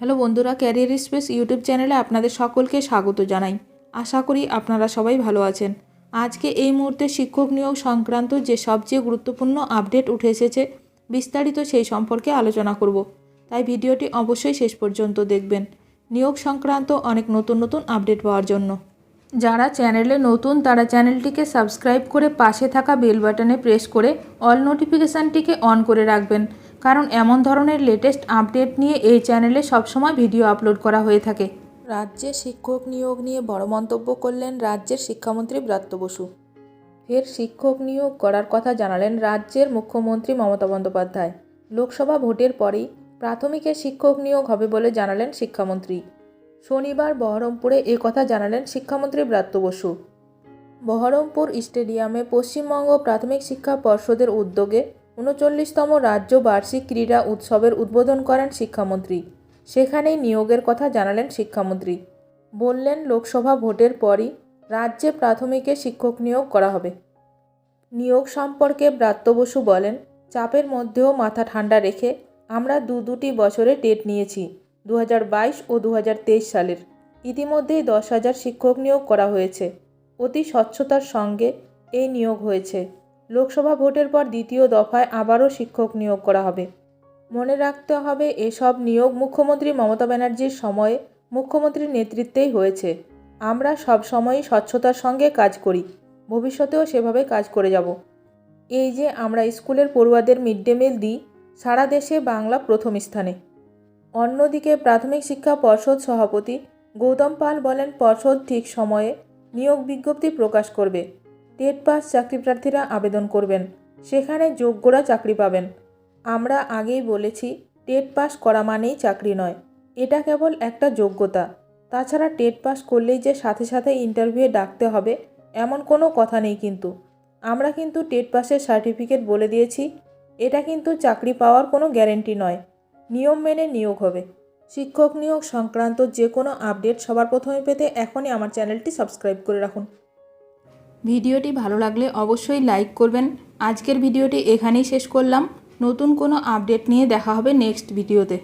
Hello বন্ধুরা, career space YouTube চ্যানেলে আপনাদের সকলকে স্বাগত জানাই। আশা করি আপনারা সবাই ভালো আছেন। আজকে এই মুহূর্তে শিক্ষক নিয়োগ সংক্রান্ত যে সবচেয়ে গুরুত্বপূর্ণ আপডেট উঠে এসেছে, বিস্তারিত সেই সম্পর্কে আলোচনা করব। তাই ভিডিওটি অবশ্যই শেষ পর্যন্ত দেখবেন নিয়োগ সংক্রান্ত অনেক নতুন নতুন আপডেট পাওয়ার জন্য। যারা চ্যানেলে নতুন তারা চ্যানেলটিকে সাবস্ক্রাইব করে পাশে থাকা বেল বাটনে প্রেস করে অল নোটিফিকেশানটিকে অন করে রাখবেন, কারণ এমন ধরনের লেটেস্ট আপডেট নিয়ে এই চ্যানেলে সবসময় ভিডিও আপলোড করা হয়ে থাকে। রাজ্যে শিক্ষক নিয়োগ নিয়ে বড় মন্তব্য করলেন রাজ্যের শিক্ষামন্ত্রী ব্রাত্য বসু। ফের শিক্ষক নিয়োগ করার কথা জানালেন রাজ্যের মুখ্যমন্ত্রী মমতা বন্দ্যোপাধ্যায়। লোকসভা ভোটের পরেই প্রাথমিকে শিক্ষক নিয়োগ হবে বলে জানালেন শিক্ষামন্ত্রী। শনিবার বহরমপুরে কথা জানালেন শিক্ষামন্ত্রী ব্রাত্য বসু। বহরমপুর স্টেডিয়ামে পশ্চিমবঙ্গ প্রাথমিক শিক্ষা পর্ষদের উদ্যোগে ৩৯তম রাজ্য বার্ষিক ক্রীড়া উৎসবের উদ্বোধন করেন শিক্ষামন্ত্রী। সেখানেই নিয়োগের কথা জানালেন শিক্ষামন্ত্রী। বললেন, লোকসভা ভোটের পরই রাজ্যে প্রাথমিকে শিক্ষক নিয়োগ করা হবে। নিয়োগ সম্পর্কে ব্রাত্য বসু বলেন, চাপের মধ্যেও মাথা ঠান্ডা রেখে আমরা দুটি বছরে টেট নিয়েছি, 2022 ও 2023 সালের। ইতিমধ্যেই 10,000 শিক্ষক নিয়োগ করা হয়েছে। অতি স্বচ্ছতার সঙ্গে এই নিয়োগ হয়েছে। লোকসভা ভোটের পর দ্বিতীয় দফায় আবারও শিক্ষক নিয়োগ করা হবে। মনে রাখতে হবে, এসব নিয়োগ মুখ্যমন্ত্রী মমতা ব্যানার্জির সময়ে মুখ্যমন্ত্রীর নেতৃত্বেই হয়েছে। আমরা সব সময়ই স্বচ্ছতার সঙ্গে কাজ করি, ভবিষ্যতেও সেভাবে কাজ করে যাব। এই যে আমরা স্কুলের পড়ুয়াদের মিড ডে মিল দিই, সারা দেশে বাংলা প্রথম স্থানে। অন্যদিকে প্রাথমিক শিক্ষা পর্ষদ সভাপতি গৌতম পাল বলেন, পর্ষদ ঠিক সময়ে নিয়োগ বিজ্ঞপ্তি প্রকাশ করবে। টেট পাস চাকরিপ্রার্থীরা আবেদন করবেন, সেখানে যোগ্যরা চাকরি পাবেন। আমরা আগেই বলেছি, টেট পাস করা মানেই চাকরি নয়, এটা কেবল একটা যোগ্যতা। তাছাড়া টেট পাস করলেই যে সাথে সাথে ইন্টারভিউয়ে ডাকতে হবে এমন কোনো কথা নেই। কিন্তু আমরা কিন্তু টেট পাসের সার্টিফিকেট বলে দিয়েছি, এটা কিন্তু চাকরি পাওয়ার কোনো গ্যারেন্টি নয়। নিয়ম মেনে নিয়োগ হবে। শিক্ষক নিয়োগ সংক্রান্ত যে কোনো আপডেট সবার প্রথমে পেতে এখনই আমার চ্যানেলটি সাবস্ক্রাইব করে রাখুন। ভিডিওটি ভালো লাগলে অবশ্যই লাইক করবেন। আজকের ভিডিওটি এখানেই শেষ করলাম। নতুন কোনো আপডেট নিয়ে দেখা হবে নেক্সট ভিডিওতে।